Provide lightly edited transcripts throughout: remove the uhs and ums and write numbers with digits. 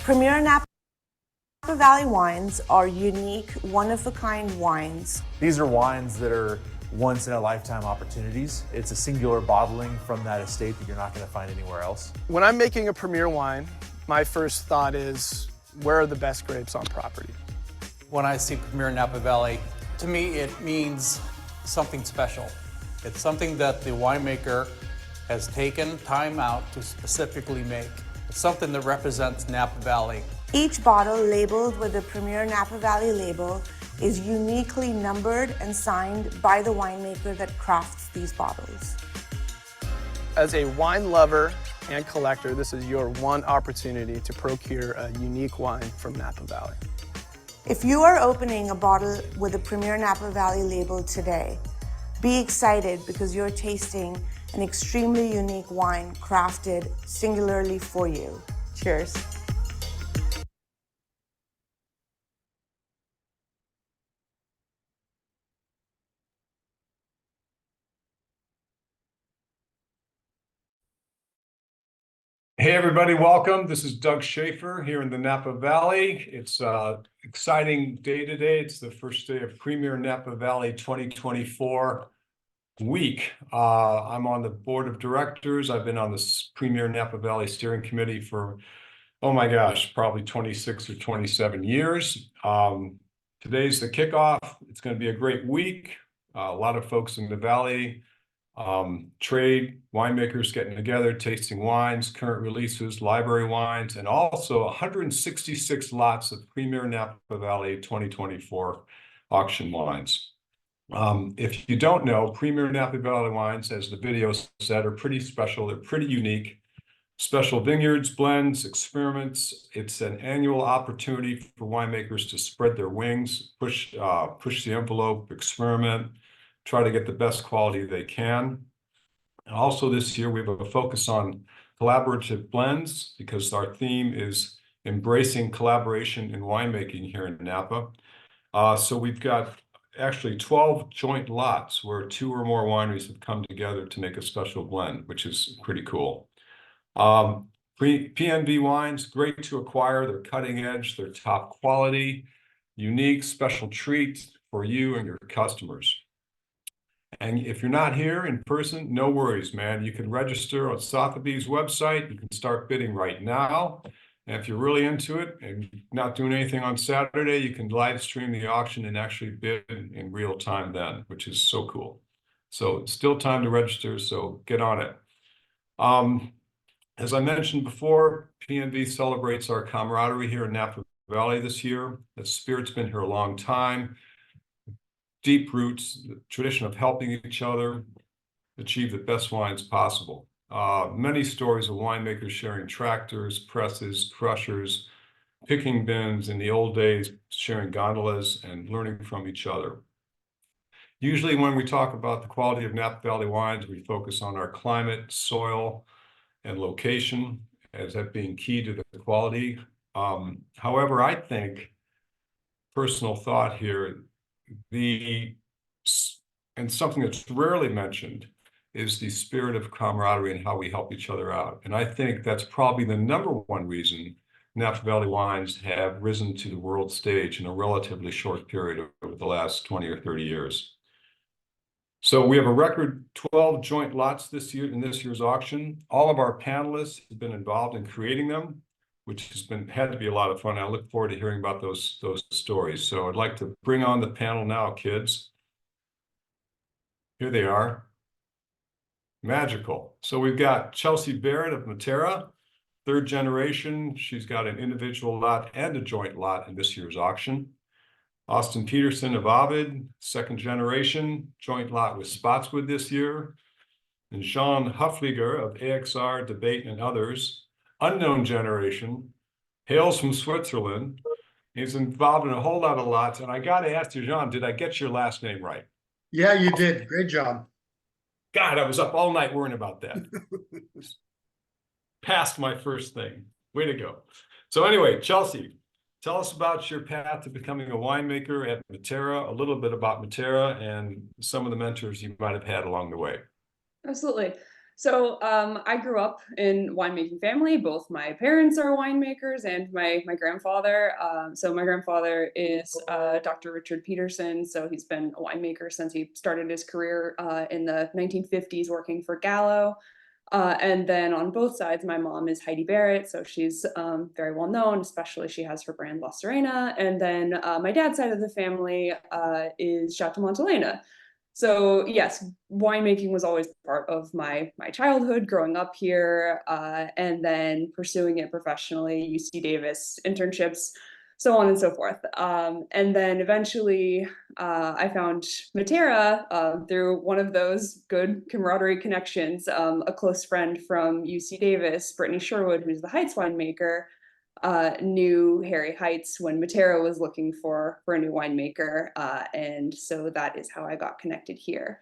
Premiere Napa Valley wines are unique, one-of-a-kind wines. These are wines that are once-in-a-lifetime opportunities. It's a singular bottling from that estate that you're not going to find anywhere else. When I'm making a Premiere wine, my first thought is, where are the best grapes on property? When I see Premiere Napa Valley, to me it means something special. It's something that the winemaker has taken time out to specifically make. It's something that represents Napa Valley. Each bottle labeled with the Premiere Napa Valley label is uniquely numbered and signed by the winemaker that crafts these bottles. As a wine lover and collector, this is your one opportunity to procure a unique wine from Napa Valley. If you are opening a bottle with a Premiere Napa Valley label today, be excited because you're tasting an extremely unique wine crafted singularly for you. Cheers. Hey everybody, welcome. This is Doug Shafer here in the Napa Valley. It's an exciting day today. It's the first day of Premiere Napa Valley 2024 week. I'm on the board of directors. I've been on the Premiere Napa Valley steering committee for, oh my gosh, probably 26 or 27 years. Today's the kickoff. It's going to be a great week. A lot of folks in the Valley, trade, winemakers getting together, tasting wines, current releases, library wines, and also 166 lots of Premiere Napa Valley 2024 auction wines. If you don't know, Premiere Napa Valley wines, as the video said, are pretty special. They're pretty unique. Special vineyards, blends, experiments. It's an annual opportunity for winemakers to spread their wings, push the envelope, experiment, try to get the best quality they can. And also this year, we have a focus on collaborative blends because our theme is embracing collaboration in winemaking here in Napa. So we've got actually 12 joint lots where 2 or more wineries have come together to make a special blend, which is pretty cool. PNV wines, great to acquire. They're cutting edge, they're top quality, unique, special treat for you and your customers. And if you're not here in person, no worries, man. You can register on Sotheby's website. You can start bidding right now. And if you're really into it and not doing anything on Saturday, you can live stream the auction and actually bid in real time then, which is so cool. So it's still time to register, so get on it. As I mentioned before, PNV celebrates our camaraderie here in Napa Valley this year. The spirit's been here a long time. Deep roots, the tradition of helping each other achieve the best wines possible. Many stories of winemakers sharing tractors, presses, crushers, picking bins, in the old days, sharing gondolas and learning from each other. Usually when we talk about the quality of Napa Valley wines, we focus on our climate, soil, and location as that being key to the quality. However, I think, personal thought here, and something that's rarely mentioned is the spirit of camaraderie and how we help each other out. And I think that's probably the #1 reason Napa Valley wines have risen to the world stage in a relatively short period over the last 20 or 30 years. So we have a record 12 joint lots this year in this year's auction. All of our panelists have been involved in creating them, which had to be a lot of fun. I look forward to hearing about those stories. So I'd like to bring on the panel now, kids. Here they are. Magical. So we've got Chelsea Barrett of Materra, 3rd generation. She's got an individual lot and a joint lot in this year's auction. Austin Peterson of OVID, 2nd generation, joint lot with Spotswood this year. And Jean Hoefliger of AXR, Debate, and others, unknown generation, hails from Switzerland. He's involved in a whole lot of lots. And I got to ask you, Jean, did I get your last name right? Yeah, you did. Great job. God, I was up all night worrying about that. Passed my first thing. Way to go. So anyway, Chelsea, tell us about your path to becoming a winemaker at Materra, a little bit about Materra and some of the mentors you might have had along the way. Absolutely. So I grew up in winemaking family. Both my parents are winemakers and my grandfather. So my grandfather is Dr. Richard Peterson. So he's been a winemaker since he started his career in the 1950s working for Gallo. And then on both sides, my mom is Heidi Barrett. So she's very well known, especially she has her brand La Serena. And then my dad's side of the family is Chateau Montelena. So yes, winemaking was always part of my childhood growing up here, and then pursuing it professionally, UC Davis internships, so on and so forth. And then eventually I found Materra through one of those good camaraderie connections. A close friend from UC Davis, Brittany Sherwood, who's the Heights winemaker, knew Harry Heights when Materra was looking for a new winemaker, and so that is how I got connected here.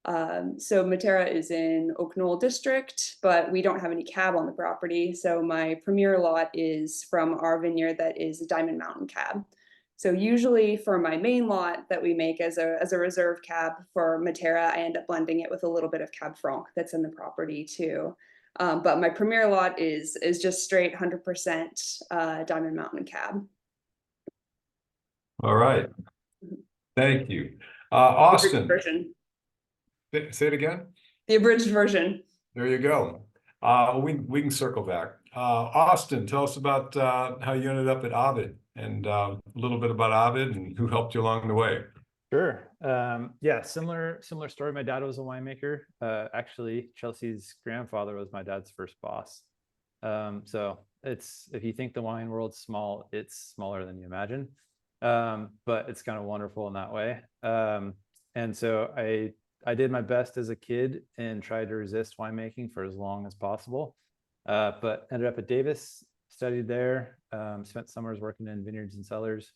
So Materra is in Oak Knoll District, but we don't have any cab on the property. So my premier lot is from our vineyard that is a Diamond Mountain cab. So usually for my main lot that we make as a reserve cab for Materra, I end up blending it with a little bit of Cab Franc that's in the property too. But my premier lot is just straight 100% Diamond Mountain cab. All right. Thank you. Austin. Version. Say it again. The abridged version. There you go. We can circle back. Austin, tell us about how you ended up at OVID and a little bit about OVID and who helped you along the way. Sure. Yeah, similar story. My dad was a winemaker. Actually, Chelsea's grandfather was my dad's first boss. So if you think the wine world's small, it's smaller than you imagine. But it's kind of wonderful in that way. And so I did my best as a kid and tried to resist winemaking for as long as possible. But ended up at Davis, studied there, spent summers working in vineyards and cellars.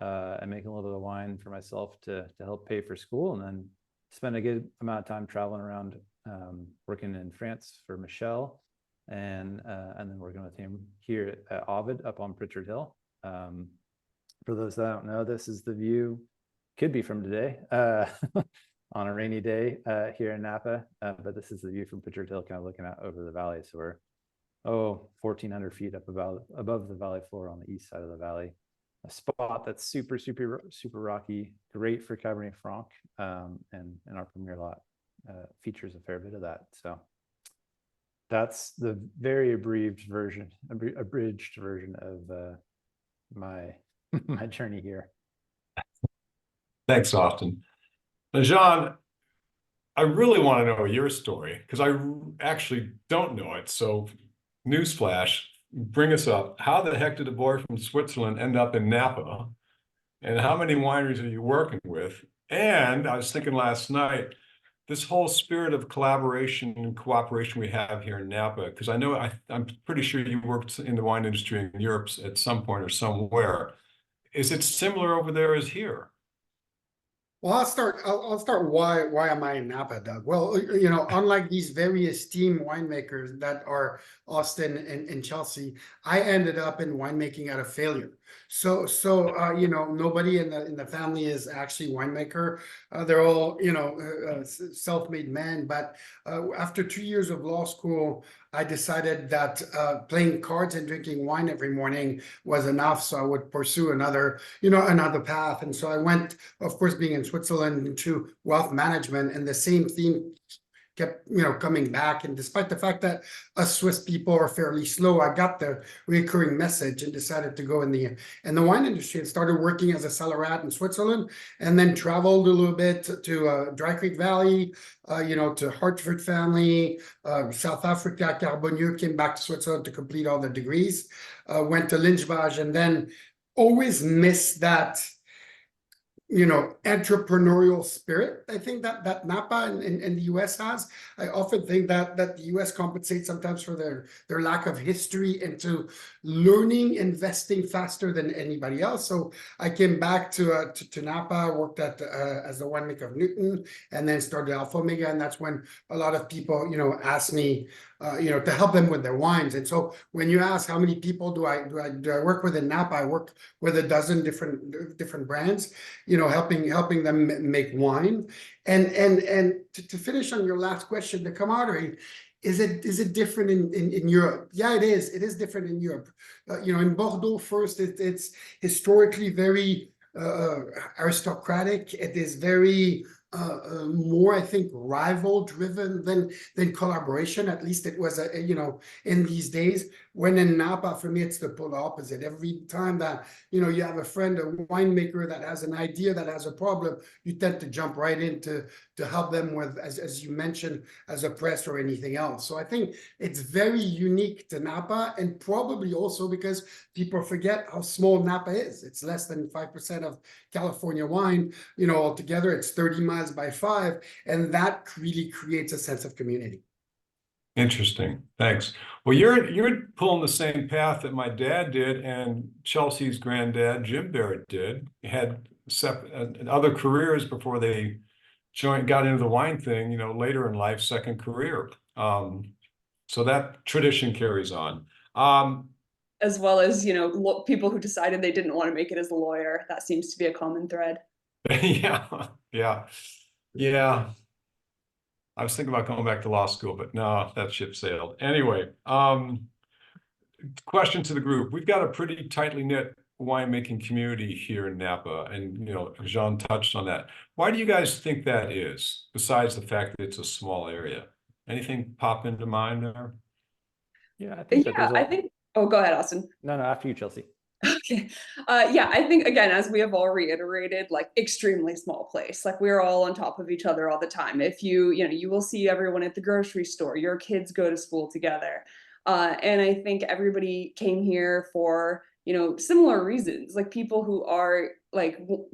And making a little bit of wine for myself to help pay for school, and then spent a good amount of time traveling around, working in France for Michel, and then working with him here at OVID up on Pritchard Hill. For those that don't know, this is the view, could be from today, on a rainy day here in Napa, but this is the view from Pritchard Hill, kind of looking out over the valley. So we're 1,400 feet up above the valley floor on the east side of the valley. A spot that's super rocky, great for Cabernet Franc, and our premier lot features a fair bit of that. So that's the very abridged version of my my journey here. Thanks, Austin. Now, Jean, I really want to know your story because I actually don't know it. So, newsflash. Bring us up. How the heck did a boy from Switzerland end up in Napa? And how many wineries are you working with? And I was thinking last night, this whole spirit of collaboration and cooperation we have here in Napa, because I know I'm pretty sure you worked in the wine industry in Europe at some point or somewhere. Is it similar over there as here? Well, I'll start. Why am I in Napa, Doug? Well, unlike these very esteemed winemakers that are Austin and Chelsea, I ended up in winemaking out of failure. So nobody in the family is actually winemaker. They're all self-made men. But after 2 years of law school, I decided that playing cards and drinking wine every morning was enough. So I would pursue another path. And so I went, of course, being in Switzerland, into wealth management, and the same theme kept coming back. And despite the fact that us Swiss people are fairly slow, I got the recurring message and decided to go in the wine industry and started working as a cellarat in Switzerland, and then traveled a little bit to Dry Creek Valley, to Hartford family, South Africa, Carbonieux, came back to Switzerland to complete all the degrees, went to Lynchbach, and then always missed that entrepreneurial spirit. I think that Napa and the US has. I often think that the US compensates sometimes for their lack of history into learning, investing faster than anybody else. So I came back to Napa, worked as the winemaker of Newton, and then started Alpha Omega, and that's when a lot of people asked me to help them with their wines. And so when you ask how many people do I work with in Napa, I work with a dozen different brands. helping them make wine. And to finish on your last question, the camaraderie, is it different in Europe? Yeah, it is. It is different in Europe. In Bordeaux, first, it's historically very aristocratic. It is very more, I think, rival driven than collaboration. At least it was, in these days. When in Napa, for me, it's the polar opposite. Every time that, you have a friend, a winemaker that has an idea, that has a problem, you tend to jump right in to help them with, as you mentioned, as a press or anything else. So I think it's very unique to Napa, and probably also because people forget how small Napa is. It's less than 5% of California wine, altogether. It's 30 miles by 5, and that really creates a sense of community. Interesting. Thanks. Well, you're pulling the same path that my dad did, and Chelsea's granddad, Jim Barrett, did. He had other careers before they got into the wine thing, later in life, second career. So that tradition carries on. As well as, people who decided they didn't want to make it as a lawyer. That seems to be a common thread. Yeah. I was thinking about going back to law school, but no, that ship sailed. Anyway, question to the group. We've got a pretty tightly knit winemaking community here in Napa, and Jean touched on that. Why do you guys think that is, besides the fact that it's a small area? Anything pop into mind there? Yeah, I think oh, go ahead, Austin. No, after you, Chelsea. Okay. I think, again, as we have all reiterated, like, extremely small place. Like, we're all on top of each other all the time. If you will see everyone at the grocery store, your kids go to school together. And I think everybody came here for, similar reasons. Like, people who are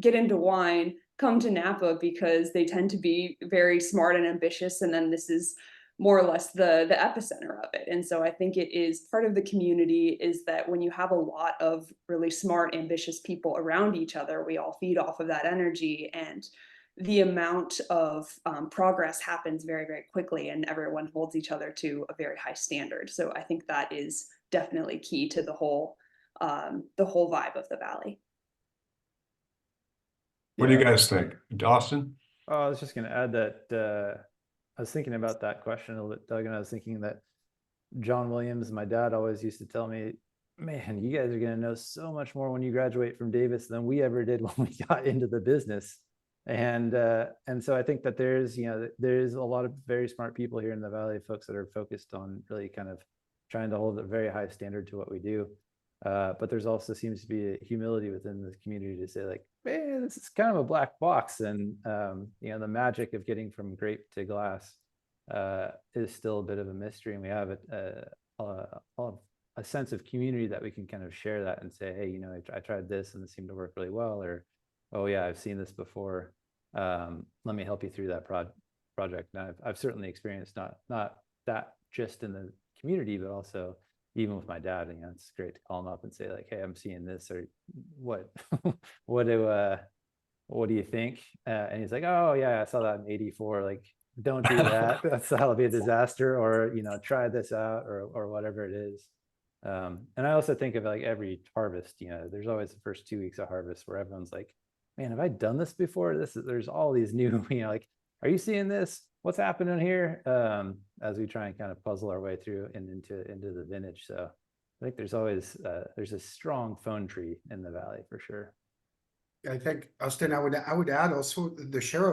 get into wine come to Napa because they tend to be very smart and ambitious. And then this is more or less the epicenter of it. And so I think it is part of the community, is that when you have a lot of really smart, ambitious people around each other, we all feed off of that energy, and the amount of progress happens very, very quickly, and everyone holds each other to a very high standard. So I think that is definitely key to the whole vibe of the Valley. What do you guys think? Austin? Oh, I was just going to add that I was thinking about that question a little bit, Doug, and I was thinking that John Williams, my dad, always used to tell me, man, you guys are going to know so much more when you graduate from Davis than we ever did when we got into the business. And so I think that there's a lot of very smart people here in the Valley, folks that are focused on really kind of trying to hold a very high standard to what we do. But there's also seems to be a humility within the community to say, like, man, this is kind of a black box, and the magic of getting from grape to glass is still a bit of a mystery, and we have a sense of community that we can kind of share that and say, hey, I tried this and it seemed to work really well, or, oh yeah, I've seen this before. Let me help you through that project. Now, I've certainly experienced not that just in the community, but also even with my dad. It's great to call him up and say, like, hey, I'm seeing this, or what what do you think? And he's like, oh yeah, I saw that in '84. Like, don't do that. That'll be a disaster. Or try this out, or whatever it is. And I also think of, like, every harvest, there's always the first 2 weeks of harvest where everyone's like, man, have I done this before? There's all these new, like, are you seeing this? What's happening here? As we try and kind of puzzle our way through and into the vintage. So I think there's always there's a strong phone tree in the Valley for sure. I think, Austin, I would add also the share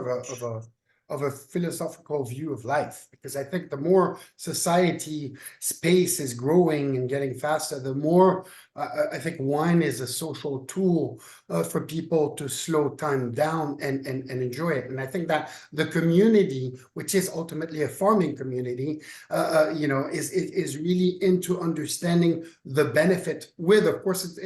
of a philosophical view of life, because I think the more society space is growing and getting faster, the more I think wine is a social tool for people to slow time down and enjoy it. And I think that the community, which is ultimately a farming community, is really into understanding the benefit with, of course,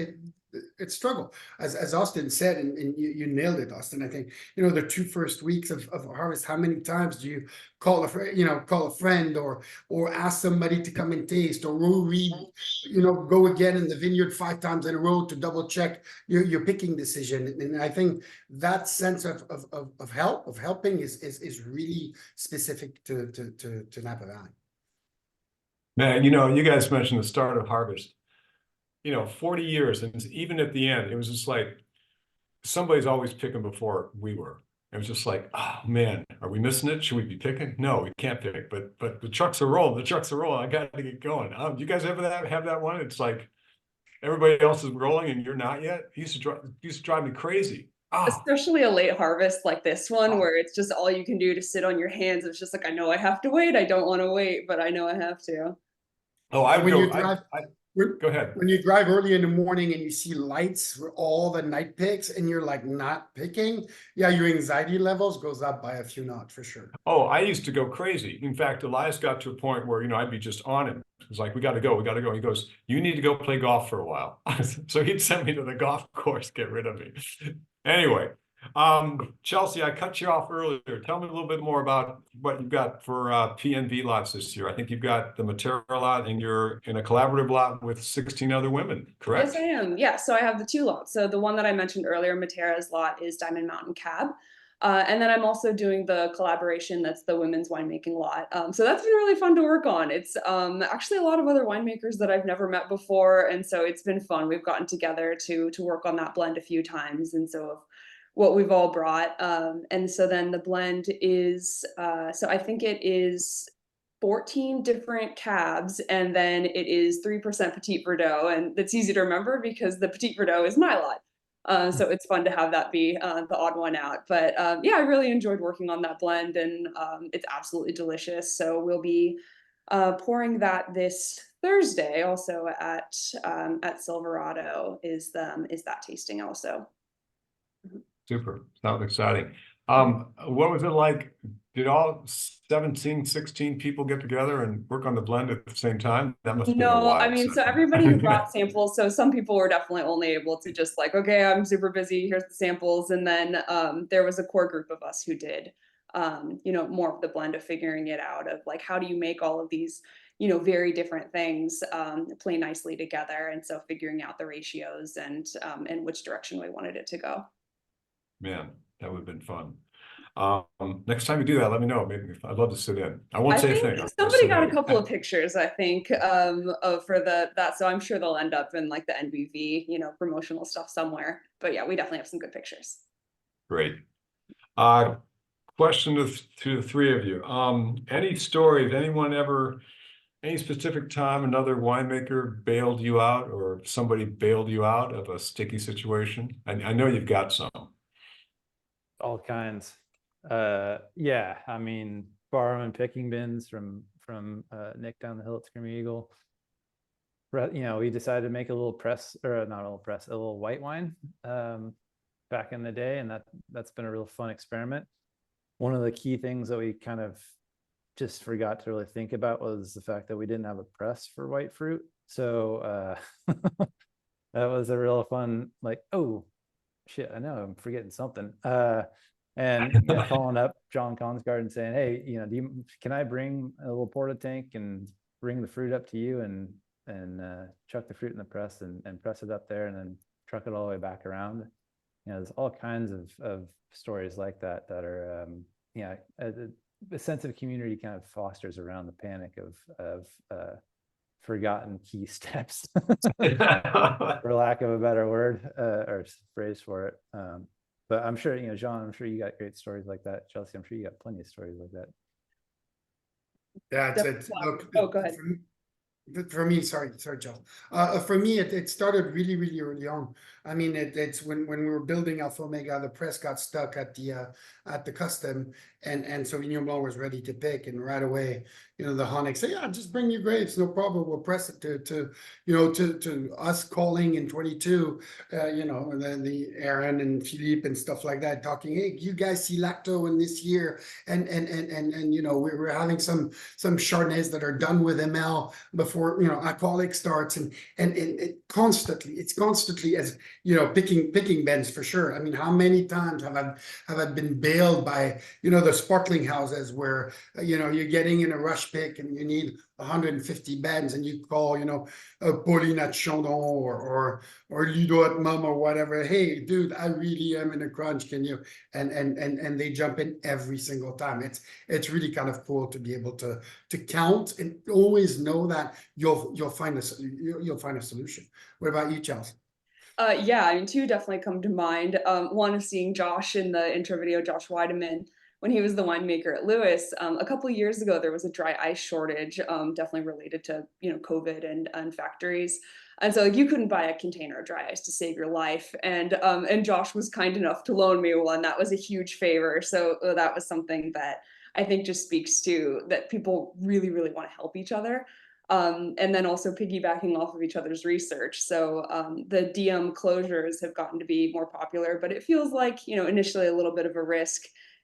it's struggle, as Austin said, and you nailed it, Austin. I think the 2 first weeks of harvest, how many times do you call a friend or ask somebody to come and taste, or read, go again in the vineyard 5 times in a row to double check your picking decision. And I think that sense of helping is really specific to Napa Valley. Man, you guys mentioned the start of harvest. 40 years, and even at the end, it was just like somebody's always picking before we were. It was just like, oh man, are we missing it? Should we be picking? No, we can't pick. But the trucks are rolling. The trucks are rolling. I got to get going. You guys ever have that one? It's like everybody else is rolling and you're not yet. It used to drive me crazy. Oh, Especially a late harvest like this one, where it's just all you can do to sit on your hands. It's just like, I know I have to wait. I don't want to wait, but I know I have to. oh, I When go. you drive, Go ahead. when you drive early in the morning and you see lights for all the night picks and you're like not picking, yeah, your anxiety levels goes up by a few knots for sure. Oh, I used to go crazy. In fact, Elias got to a point where, I'd be just on him. It was like, we got to go. We got to go. He goes, you need to go play golf for a while. So he'd send me to the golf course, get rid of me. Anyway, Chelsea, I cut you off earlier. Tell me a little bit more about what you've got for PNV lots this year. I think you've got the Materra lot and you're in a collaborative lot with 16 other women, correct? Yes, I am. Yeah, so I have the 2 lots. So the one that I mentioned earlier, Materra's lot, is Diamond Mountain Cab. And then I'm also doing the collaboration that's the women's winemaking lot. So that's been really fun to work on. It's actually a lot of other winemakers that I've never met before. And so it's been fun. We've gotten together to work on that blend a few times. And so what we've all brought. And so then the blend is, so I think it is 14 different cabs, and then it is 3% Petit Verdot. And it's easy to remember because the Petit Verdot is my lot. So it's fun to have that be the odd one out. But yeah, I really enjoyed working on that blend, and it's absolutely delicious. So we'll be pouring that this Thursday also at Silverado is that tasting also. Super. Sounds exciting. What was it like? Did all 17, 16 people get together and work on the blend at the same time? That must have been a No, wild I mean, so set. everybody brought samples. So some people were definitely only able to just like, okay, I'm super busy. Here's the samples. And then there was a core group of us who did, more of the blend of figuring it out of like, how do you make all of these, very different things play nicely together. And so figuring out the ratios and which direction we wanted it to go. Man, that would have been fun. Next time you do that, let me know. Maybe I'd love to sit in. I won't say a thing. I'll Somebody sit got in. a couple of pictures, I think, for that. So I'm sure they'll end up in like the NBV, promotional stuff somewhere. But yeah, we definitely have some good pictures. Great. Question to the 3 of you. Any stories, any specific time another winemaker bailed you out or somebody bailed you out of a sticky situation? I know you've got some. All kinds. Yeah, I mean, borrowing picking bins from Nick down the hill at Screaming Eagle. We decided to make a little a little white wine back in the day, and that's been a real fun experiment. One of the key things that we kind of just forgot to really think about was the fact that we didn't have a press for white fruit. So that was a real fun, like, oh shit, I know I'm forgetting something. And calling up John Consgard and saying, hey, can I bring a little porta tank and bring the fruit up to you and chuck the fruit in the press and press it up there and then truck it all the way back around. There's all kinds of stories like that are a sense of community kind of fosters around the panic of forgotten key steps, for lack of a better word or phrase for it. But I'm sure, Jean, I'm sure you got great stories like that. Chelsea, I'm sure you got plenty of stories like that. Yeah, look, go ahead. For me, sorry, Joe. For me, it started really, really early on. I mean, it's when we were building Alpha Omega, the press got stuck at the custom, and Sauvignon Blanc was ready to pick, and right away, the Honic say, yeah, just bring your grapes, no problem. We'll press it to us calling in 22, and then the Aaron and Philippe and stuff like that, talking, hey, you guys see lacto in this year, and we're having some Chardonnays that are done with ML before alcoholic starts, and it's constantly as picking bends for sure. I mean, how many times have I been bailed by the sparkling houses where you're getting in a rush pick and you need 150 bends and you call Pauline at Chandon or Ludo at Mum or whatever. Hey, dude, I really am in a crunch. Can you? And they jump in every single time. It's really kind of cool to be able to count and always know that you'll find a solution. What about you, Chelsea? Yeah, I mean, two definitely come to mind. One is seeing Josh in the intro video, Josh Weideman, when he was the winemaker at Lewis. A couple of years ago, there was a dry ice shortage, definitely related to, COVID and factories. And so like you couldn't buy a container of dry ice to save your life. And Josh was kind enough to loan me one. That was a huge favor. So that was something that I think just speaks to that people really, really want to help each other. And then also piggybacking off of each other's research. So the DM closures have gotten to be more popular, but it feels like, initially a little bit of a risk.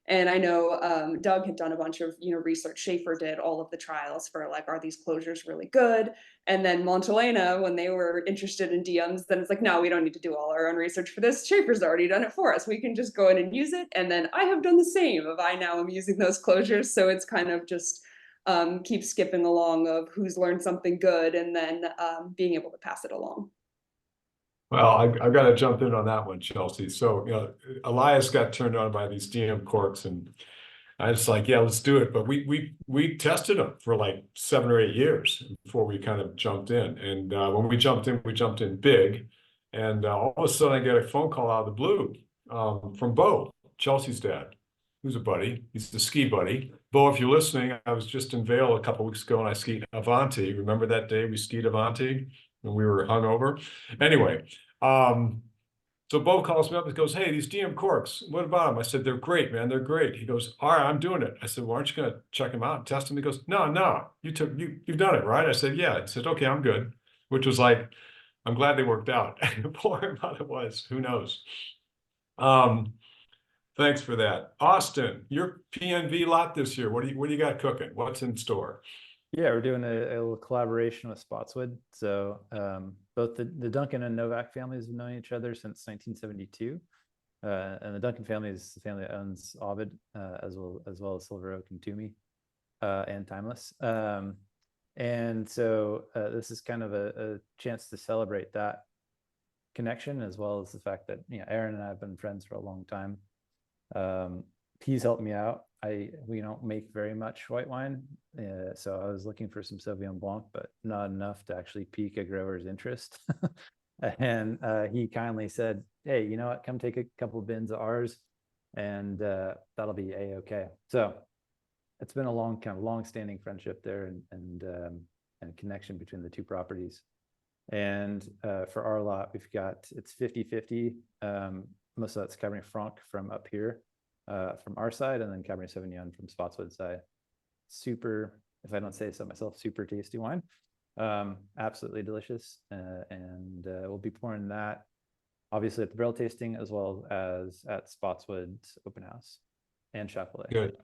And I know Doug had done a bunch of, research. Shafer did all of the trials for like, are these closures really good? And then Montelena, when they were interested in DMs, then it's like, no, we don't need to do all our own research for this. Shafer's already done it for us. We can just go in and use it. And then I have done the same. I now am using those closures. So it's kind of just keep skipping along of who's learned something good and then being able to pass it along. Well, I've got to jump in on that one, Chelsea. So, Elias got turned on by these DM corks, and I was like, yeah, let's do it. But we tested them for like 7 or 8 years before we kind of jumped in. And when we jumped in big. And all of a sudden, I get a phone call out of the blue from Bo, Chelsea's dad, who's a buddy. He's the ski buddy. Bo, if you're listening, I was just in Vail a couple of weeks ago and I skied Avanti. Remember that day we skied Avanti when we were hungover? Anyway, so Bo calls me up and goes, hey, these DM corks, what about them? I said, they're great, man. They're great. He goes, all right, I'm doing it. I said, well, aren't you going to check them out and test them? He goes, no, you've done it, right? I said, yeah. He said, okay, I'm good. Which was like, I'm glad they worked out. Boring about it was, who knows? Thanks for that. Austin, your PNV lot this year, what do you got cooking? What's in store? Yeah, we're doing a little collaboration with Spotswood. So both the Duncan and Novak families have known each other since 1972. And the Duncan family is the family that owns OVID, as well as Silver Oak and Toomey, and Timeless. And so this is kind of a chance to celebrate that connection, as well as the fact that, Aaron and I have been friends for a long time. He's helped me out. We don't make very much white wine, so I was looking for some Sauvignon Blanc, but not enough to actually pique a grower's interest. And he kindly said, hey, you know what, come take a couple of bins of ours, and that'll be a-okay. So it's been a long-standing friendship there, and connection between the two properties. And for our lot, it's 50-50. Most of that's Cabernet Franc from up here, from our side, and then Cabernet Sauvignon from Spotswood side. Super, if I don't say so myself, super tasty wine. Absolutely delicious. And we'll be pouring that obviously at the barrel tasting, as well as at Spotswood's open house and Chapelet. Good.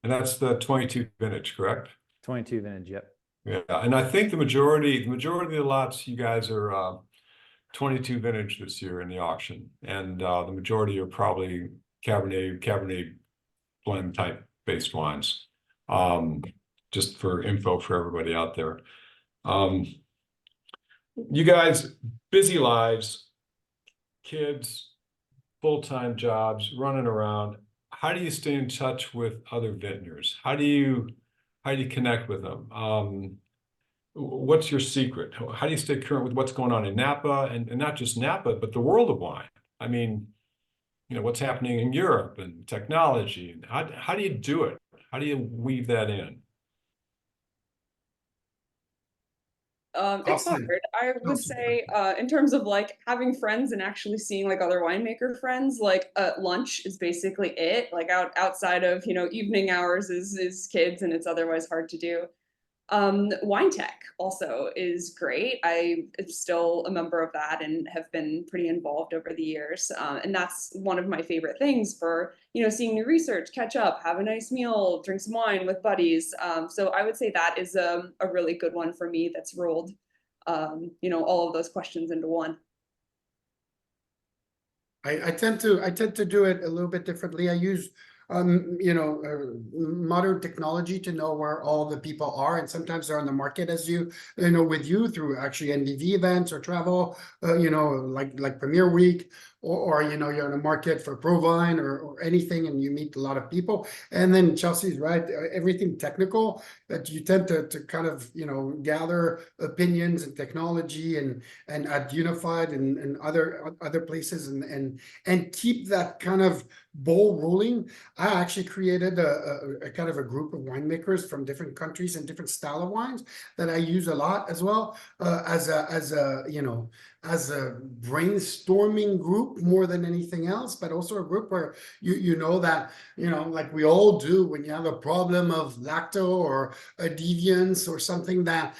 And that's the 22 vintage, correct? 22 vintage, yep. Yeah, and I think the majority of the lots you guys are 22 vintage this year in the auction, and the majority are probably Cabernet blend type based wines. Just for info for everybody out there. You guys, busy lives, kids, full-time jobs, running around. How do you stay in touch with other vintners? How do you connect with them? What's your secret? How do you stay current with what's going on in Napa, and not just Napa, but the world of wine? I mean, what's happening in Europe and technology, and how do you do it? How do you weave that in? It's hard. I would say in terms of like having friends and actually seeing like other winemaker friends, like lunch is basically it. Like outside of evening hours is kids, and it's otherwise hard to do. Wine Tech also is great. I am still a member of that and have been pretty involved over the years. And that's one of my favorite things for, seeing new research, catch up, have a nice meal, drink some wine with buddies. So I would say that is a really good one for me that's rolled, all of those questions into one. I tend to do it a little bit differently. I use modern technology to know where all the people are, and sometimes they're on the market as with you through actually NDV events or travel, like Premiere Week, or you know, you're in a market for Provine or anything, and you meet a lot of people. And then Chelsea's right, everything technical that you tend to kind of, you know, gather opinions and technology and at Unified and other places and keep that kind of ball rolling. I actually created a kind of a group of winemakers from different countries and different style of wines that I use a lot as well, as a you know, as a brainstorming group more than anything else, but also a group where you know that, you know, like we all do when you have a problem of lacto or a deviance or something that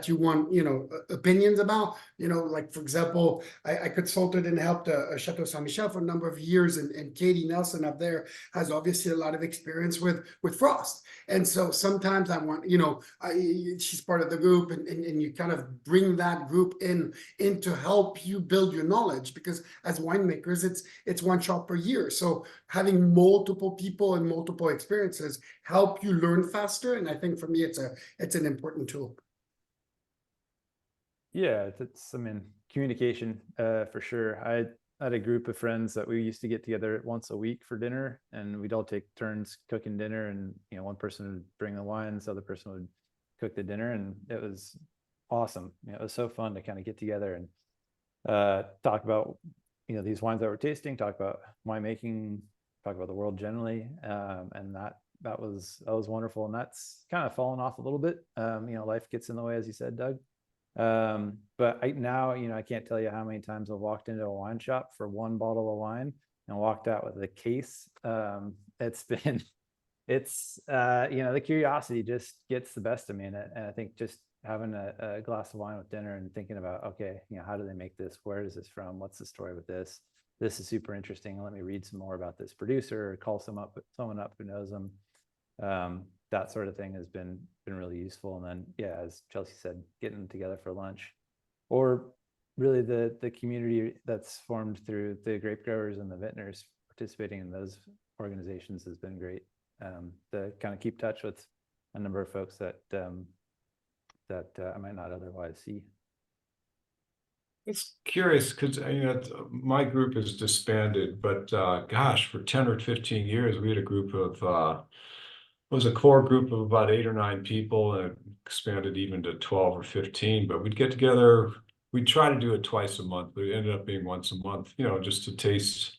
you want, you know, opinions about, you know, like for example, I consulted and helped Chateau Saint Michel for a number of years, and Katie Nelson up there has obviously a lot of experience with frost. And so sometimes I want, you know, she's part of the group, and you kind of bring that group in to help you build your knowledge, because as winemakers, it's one shot per year. So having multiple people and multiple experiences help you learn faster. And I think for me, it's an important tool. Yeah, I mean, communication, for sure. I had a group of friends that we used to get together once a week for dinner, and we'd all take turns cooking dinner, and, you know, one person would bring the wines, the other person would cook the dinner, and it was awesome. You know, it was so fun to kind of get together and talk about, you know, these wines that we're tasting, talk about winemaking, talk about the world generally, and that was wonderful. And that's kind of fallen off a little bit. You know, life gets in the way, as you said, Doug. But now, you know, I can't tell you how many times I've walked into a wine shop for one bottle of wine and walked out with a case. It's you know, the curiosity just gets the best of me, and I think just having a glass of wine with dinner and thinking about, okay, you know, how do they make this? Where is this from? What's the story with this? This is super interesting. Let me read some more about this producer, or call someone up who knows them. That sort of thing has been really useful. And then, yeah, as Chelsea said, getting together for lunch, or really the community that's formed through the grape growers and the vintners participating in those organizations has been great. To kind of keep touch with a number of folks that I might not otherwise see. It's curious because, you know, my group is disbanded, but gosh, for 10 or 15 years, we had a group of, it was a core group of about 8 or 9 people, and it expanded even to 12 or 15, but we'd get together, we'd try to do it twice a month, but it ended up being once a month, you know, just to taste,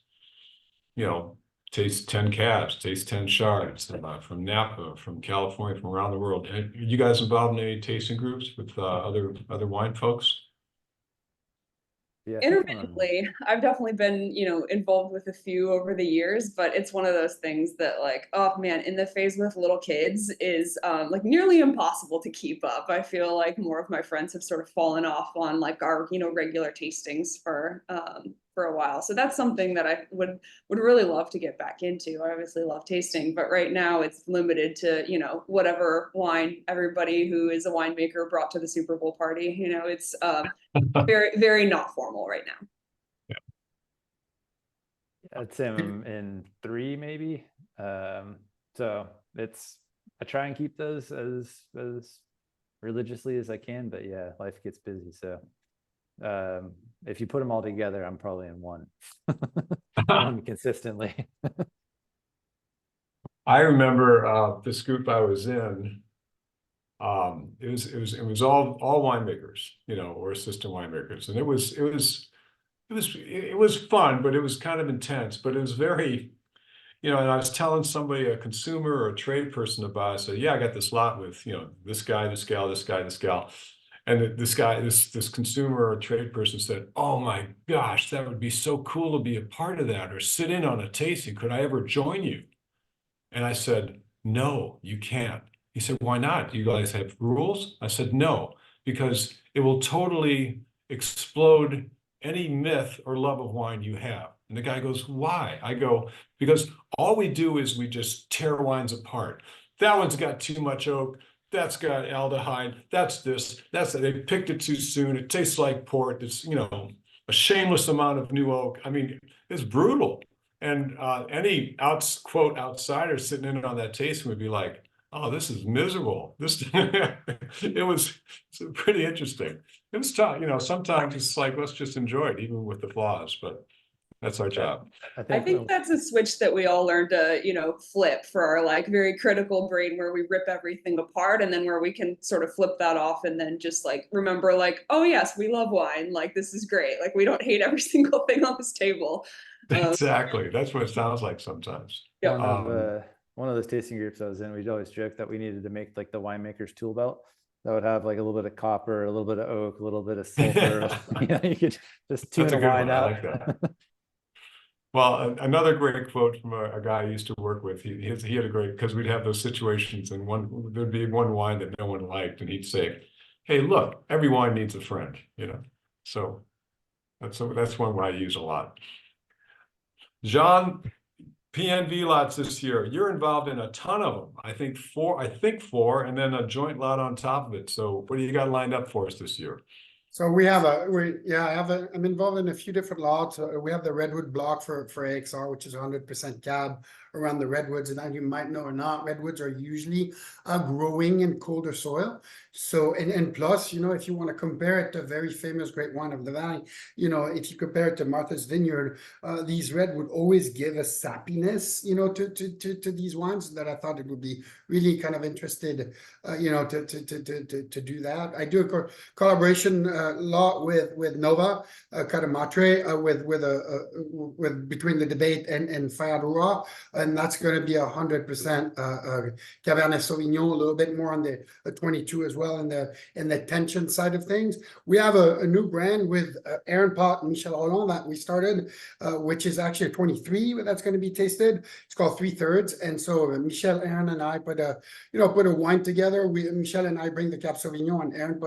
you know, taste 10 cabs, taste 10 shards from Napa, from California, from around the world. Are you guys involved in any tasting groups with other wine folks? Yeah, Intermittently, I've definitely been, you know, involved with a few over the years, but it's one of those things that, like, oh man, in the phase with little kids is like nearly impossible to keep up. I feel like more of my friends have sort of fallen off on like our, you know, regular tastings for a while. So that's something that I would really love to get back into. I obviously love tasting, but right now it's limited to, you know, whatever wine everybody who is a winemaker brought to the Super Bowl party. You know, it's very, very not formal right now. I'd say I'm in 3 maybe. So I try and keep those as religiously as I can, but yeah, life gets busy. So if you put them all together, I'm probably in 1 consistently. I remember this group I was in. It was all winemakers, you know, or assistant winemakers, and it was fun, but it was kind of intense. But it was very, you know. And I was telling somebody, a consumer or a trade person, about it. I said, yeah, I got this lot with, you know, this guy, this gal, this guy, this gal. And this consumer or trade person said, oh my gosh, that would be so cool to be a part of that or sit in on a tasting. Could I ever join you? And I said, no, you can't. He said, why not? Do you guys have rules? I said, no, because it will totally explode any myth or love of wine you have. And the guy goes, why? I go, because all we do is we just tear wines apart. That one's got too much oak. That's got aldehyde. That's this. That's that. They picked it too soon. It tastes like port. It's, you know, a shameless amount of new oak. I mean, it's brutal. And any quote outsider sitting in on that tasting would be like, oh, this is miserable. It was pretty interesting. It was tough, you know. Sometimes it's like, let's just enjoy it, even with the flaws. But That's our job. I think that's a switch that we all learn to, flip for our like very critical brain where we rip everything apart, and then where we can sort of flip that off and then just like remember like, oh yes, we love wine. Like this is great. Like we don't hate every single thing on this table. Exactly. That's what it sounds like sometimes. Yeah. One of those tasting groups I was in, we'd always joke that we needed to make like the winemaker's tool belt that would have like a little bit of copper, a little bit of oak, a little bit of sulfur. You could just tune That's a the good wine one. I out. like that. Well, another great quote from a guy I used to work with. He had a great, because we'd have those situations, and there'd be one wine that no one liked, and he'd say, "Hey, look, every wine needs a friend," So that's one I use a lot. Jean, PNV lots this year. You're involved in a ton of them. I think four, and then a joint lot on top of it. So what do you got lined up for us this year? So I'm involved in a few different lots. We have the Redwood block for AXR, which is 100% cab around the redwoods. And as you might know or not, redwoods are usually growing in colder soil. So, and plus, if you want to compare it to a very famous great wine of the valley, if you compare it to Martha's Vineyard, these red would always give a sappiness, to these wines, that I thought it would be really kind of interested, to do that. I do a collaboration lot with Nova, kind of Materra, with between the debate and Fayadura, and that's going to be 100% Cabernet Sauvignon, a little bit more on the 22 as well in the tension side of things. We have a new brand with Aaron Pot and Michel Roland that we started, which is actually a 23 that's going to be tasted. It's called 3/3, and so Michel, Aaron, and I put a wine together. Michel and I bring the Cap Sauvignon, and Aaron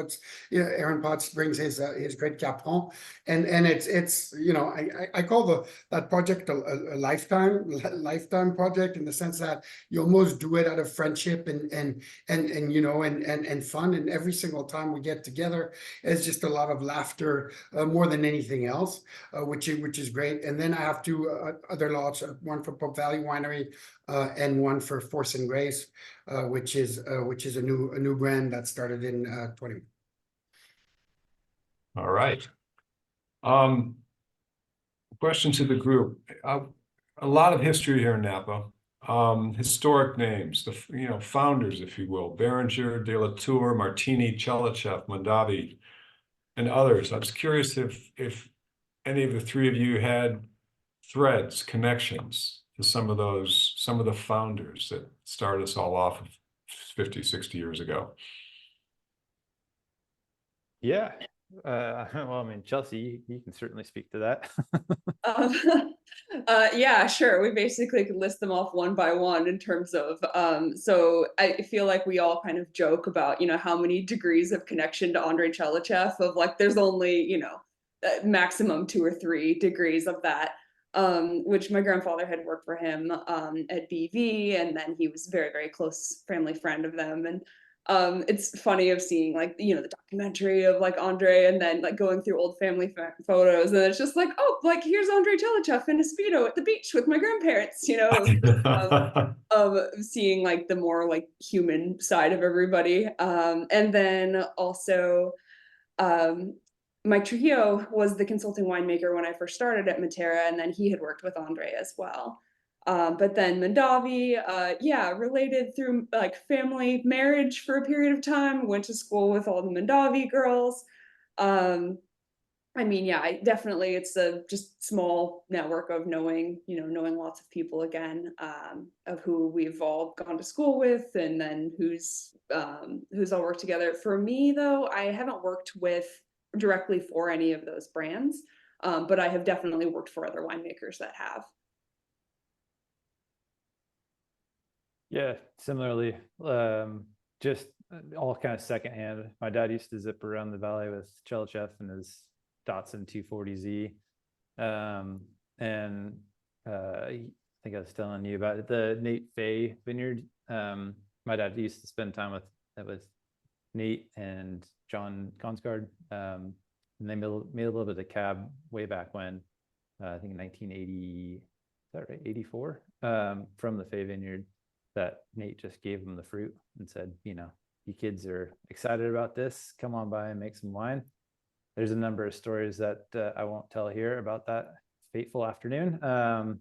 Potts brings his great Capron, and it's I call that project a lifetime project, in the sense that you almost do it out of friendship and fun, and every single time we get together, it's just a lot of laughter, more than anything else, which is great. And then I have two other lots, one for Pope Valley Winery, and one for Force and Grace, which is a new brand that started in 20. All right. Question to the group. A lot of history here in Napa. Historic names, the founders, if you will: Berenger, De La Tour, Martini, Chelachev, Mondavi, and others. I was curious if any of the three of you had threads, connections to some of the founders that started us all off 50, 60 years ago. Yeah. Well, I mean, Chelsea, you can certainly speak to that. Yeah, sure. We basically could list them off one by one in terms of, so I feel like we all kind of joke about, how many degrees of connection to Andrei Chelachev, of like, there's only, maximum 2 or 3 degrees of that, which my grandfather had worked for him at BV, and then he was a very, very close family friend of them. And it's funny of seeing like, the documentary of like Andre, and then like going through old family photos, and it's just like, oh, like here's Andrei Chelachev in a Speedo at the beach with my grandparents, seeing like the more like human side of everybody. And then also, Mike Trujillo was the consulting winemaker when I first started at Materra, and then he had worked with Andre as well. But then Mondavi, related through like family marriage for a period of time, went to school with all the Mondavi girls. It's a just small network of knowing lots of people again, of who we've all gone to school with, and then who's all worked together. For me though, I haven't worked directly for any of those brands, but I have definitely worked for other winemakers that have. Yeah, similarly, just all kind of secondhand. My dad used to zip around the valley with Chelachev and his Datsun 240Z. I think I was telling you about the Nate Fay Vineyard. My dad used to spend time with Nate and John Consgard. And they made a little bit of cab way back when, I think in 1980, is that right? 84, from the Fay Vineyard. That Nate just gave them the fruit and said, you kids are excited about this, come on by and make some wine. There's a number of stories that I won't tell here about that fateful afternoon,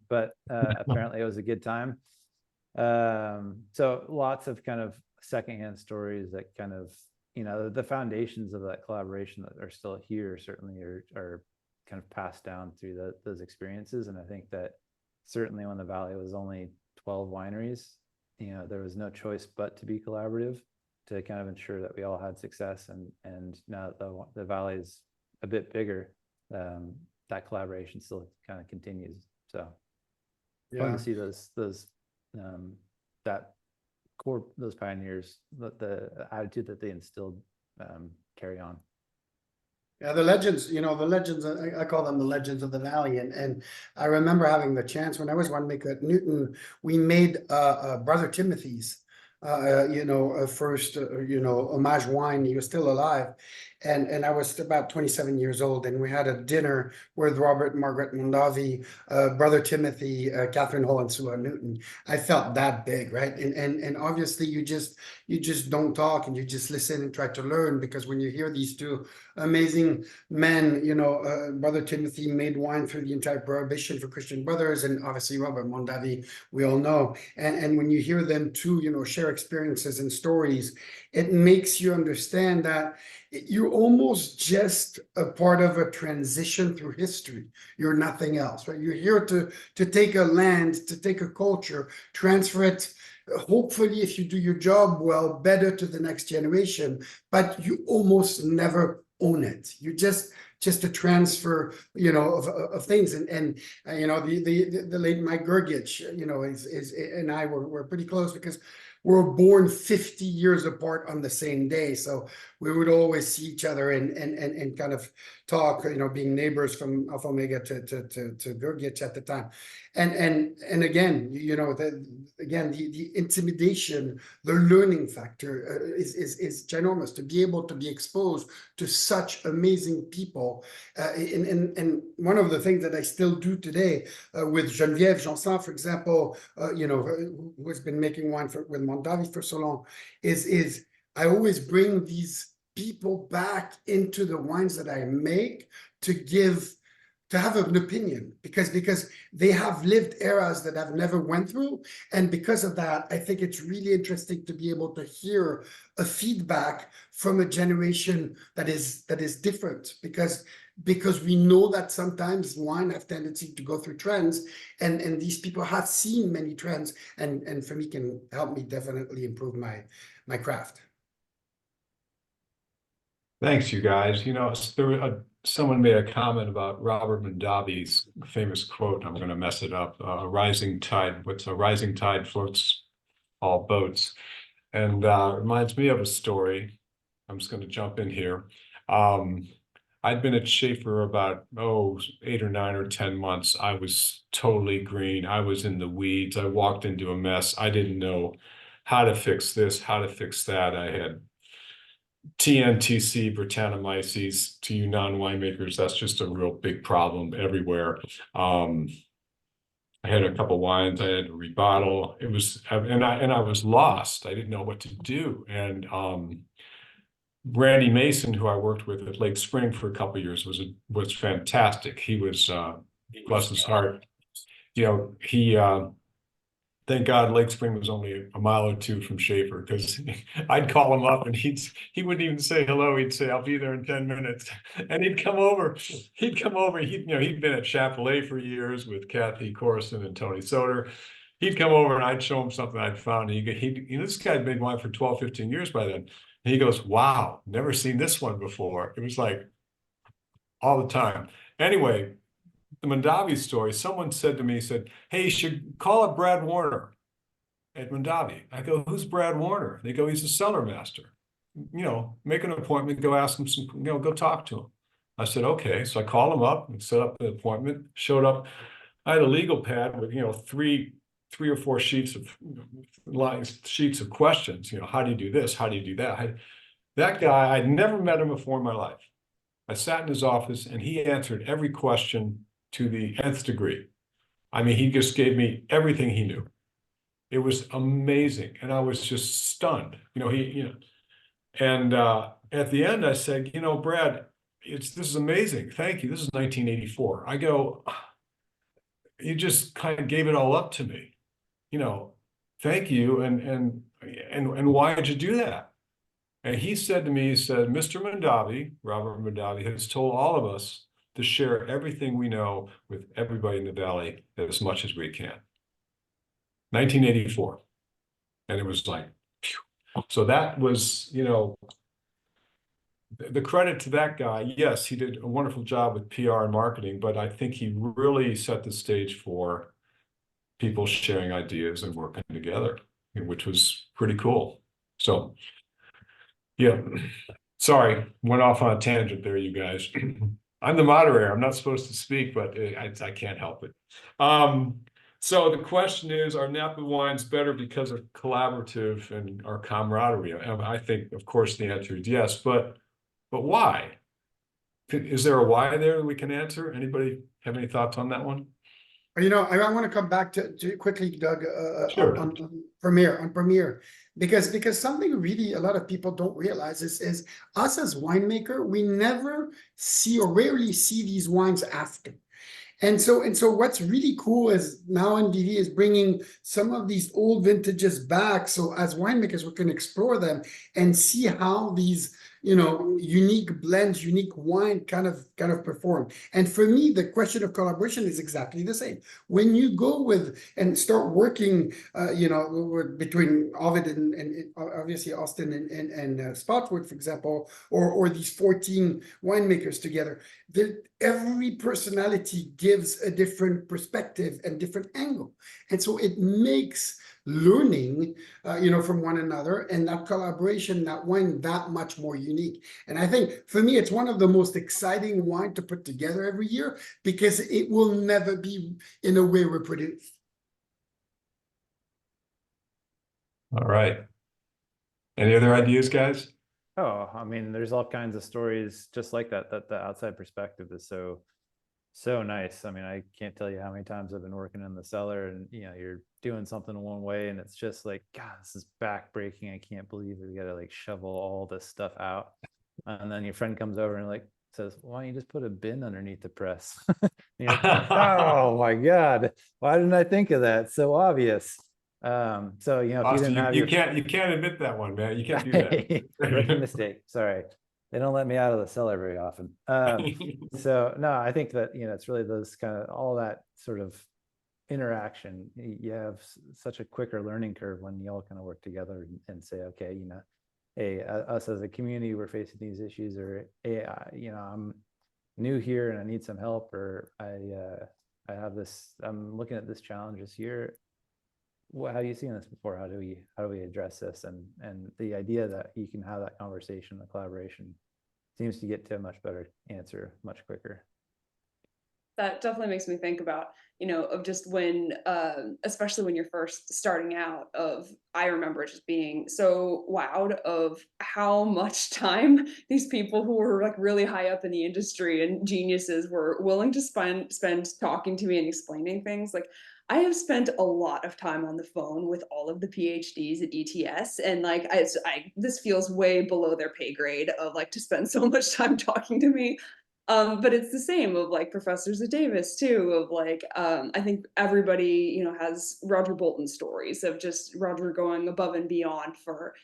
but apparently it was a good time. So lots of kind of secondhand stories that kind of, the foundations of that collaboration that are still here certainly are kind of passed down through those experiences. And I think that certainly when the Valley was only 12 wineries, there was no choice but to be collaborative to kind of ensure that we all had success. And now that the Valley is a bit bigger, that collaboration still kind of continues. So fun to see those that core, those pioneers, the attitude that they instilled carry on. Yeah, the legends, the legends, I call them the legends of the Valley. And I remember having the chance when I was winemaker at Newton, we made Brother Timothy's, first, homage wine. He was still alive. And I was about 27 years old, and we had a dinner with Robert and Margaret Mondavi, Brother Timothy, Catherine Hull, and Sue Newton. I felt that big, right? And obviously you just don't talk, and you just listen and try to learn, because when you hear these two amazing men, Brother Timothy made wine through the entire Prohibition for Christian Brothers, and obviously Robert Mondavi, we all know. And when you hear them too, share experiences and stories, it makes you understand that you're almost just a part of a transition through history. You're nothing else, right? You're here to take a land, to take a culture, transfer it, hopefully, if you do your job well, better to the next generation, but you almost never own it. You just a transfer, of things. And the late Mike Gergich, is and I were pretty close, because we were born 50 years apart on the same day. So we would always see each other and kind of talk, being neighbors from Alpha Omega to Gergich at the time. And again, the intimidation, the learning factor is ginormous, to be able to be exposed to such amazing people. And one of the things that I still do today with Geneviève Janssen, for example, who has been making wine with Mondavi for so long, is I always bring these people back into the wines that I make to have an opinion, because they have lived eras that I've never went through. And because of that, I think it's really interesting to be able to hear a feedback from a generation that is different, because we know that sometimes wine have tendency to go through trends, and these people have seen many trends, and for me can help me definitely improve my craft. Thanks, you guys. Someone made a comment about Robert Mondavi's famous quote. I'm going to mess it up. A rising tide floats all boats. And reminds me of a story. I'm just going to jump in here. I'd been at Shafer about 8 or 9 or 10 months. I was totally green. I was in the weeds. I walked into a mess. I didn't know how to fix this, how to fix that. I had TNTC, Brettanomyces. To you non-winemakers, that's just a real big problem everywhere. I had a couple wines I had to rebottle. It was, and I was lost. I didn't know what to do. And Randy Mason, who I worked with at Lake Spring for a couple of years, was fantastic. He was, bless his heart, he. Thank God Lake Spring was only a mile or two from Shafer, because I'd call him up and he wouldn't even say hello. He'd say, "I'll be there in 10 minutes." And he'd come over. He'd been at Chapelet for years with Kathy Corson and Tony Soder. He'd come over and I'd show him something I'd found. And this guy'd made wine for 12, 15 years by then. And he goes, "Wow, never seen this one before." It was like all the time. Anyway, the Mondavi story, someone said to me, "Hey, you should call up Brad Warner at Mondavi." I go, "Who's Brad Warner?" They go, "He's a cellar master. Make an appointment, go ask him go talk to him." I said, "Okay." So I called him up and set up the appointment, showed up. I had a legal pad with, three or four sheets of questions. How do you do this? How do you do that? That guy, I'd never met him before in my life. I sat in his office and he answered every question to the nth degree. I mean, he just gave me everything he knew. It was amazing. And I was just stunned. And at the end I said, "Brad, this is amazing. Thank you. This is 1984. I go, you just kind of gave it all up to me. Thank you. And why did you do that? And he said to me, he said, Mr. Mondavi, Robert Mondavi, has told all of us to share everything we know with everybody in the Valley as much as we can. 1984. And it was like, phew. So that was, the credit to that guy. Yes, he did a wonderful job with PR and marketing, but I think he really set the stage for people sharing ideas and working together, which was pretty cool. So, yeah, sorry, went off on a tangent there, you guys. I'm the moderator. I'm not supposed to speak, but I can't help it. So the question is, are Napa wines better because of collaborative and our camaraderie? I think, of course, the answer is yes, but why? Is there a why there that we can answer? Anybody have any thoughts on that one? I want to come back to quickly, Doug, Sure. on Premiere, because something really a lot of people don't realize is us as winemaker, we never see or rarely see these wines after. And so what's really cool is now NVV is bringing some of these old vintages back. So as winemakers, we can explore them and see how these unique blends, unique wine kind of perform. And for me, the question of collaboration is exactly the same. When you go with and start working, between OVID and obviously Austin and Spotwood, for example, or these 14 winemakers together, every personality gives a different perspective and different angle. And so it makes learning, from one another, and that collaboration, that wine, that much more unique. And I think for me, it's one of the most exciting wine to put together every year because it will never be in a way reproduced. All right. Any other ideas, guys? Oh, I mean, there's all kinds of stories just like that the outside perspective is so nice. I mean, I can't tell you how many times I've been working in the cellar and you're doing something one way and it's just like, God, this is backbreaking. I can't believe we gotta like shovel all this stuff out. And then your friend comes over and like says, why don't you just put a bin underneath the press? Like, oh my God, why didn't I think of that? So obvious. So if you didn't have you can't admit that one, man. You can't do that. Rookie mistake. Sorry. They don't let me out of the cellar very often. So no, I think that, it's really those kind of all that sort of interaction. You have such a quicker learning curve when you all kind of work together and say, okay, hey, us as a community, we're facing these issues, or hey, I'm new here and I need some help, or I have this, I'm looking at this challenge this year. How do you seen this before? How do we address this? And the idea that you can have that conversation, the collaboration, seems to get to a much better answer much quicker. That definitely makes me think about, of just when, especially when you're first starting out, I remember just being so wowed of how much time these people who were like really high up in the industry and geniuses were willing to spend talking to me and explaining things. Like, I have spent a lot of time on the phone with all of the PhDs at ETS, and like this feels way below their pay grade of like to spend so much time talking to me. But it's the same of like professors at Davis too, of like, I think everybody, has Roger Bolton stories of just Roger going above and beyond for,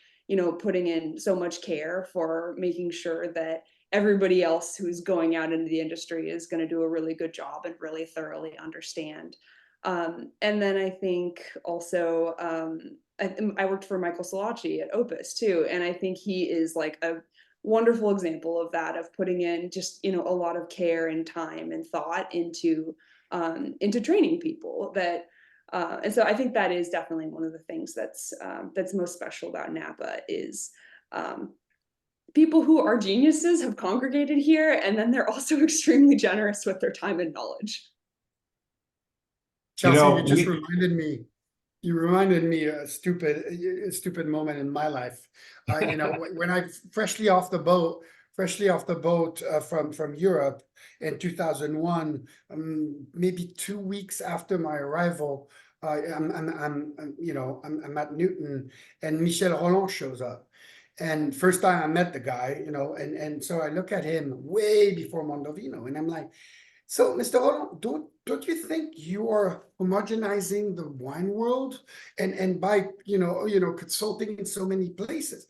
putting in so much care for making sure that everybody else who's going out into the industry is going to do a really good job and really thoroughly understand. And then I think also, I worked for Michael Solacci at Opus too, and I think he is like a wonderful example of that, of putting in just a lot of care and time and thought into training people. That and so I think that is definitely one of the things that's most special about Napa is people who are geniuses have congregated here, and then they're also extremely generous with their time and knowledge. Chelsea, you reminded me a stupid moment in my life. When I freshly off the boat from Europe in 2001, maybe 2 weeks after my arrival, I'm at Newton, and Michel Rolland shows up. And first time I met the guy, and so I look at him way before Mondovino, and I'm like, So, Mr. Roland, don't you think you are homogenizing the wine world, and by consulting in so many places?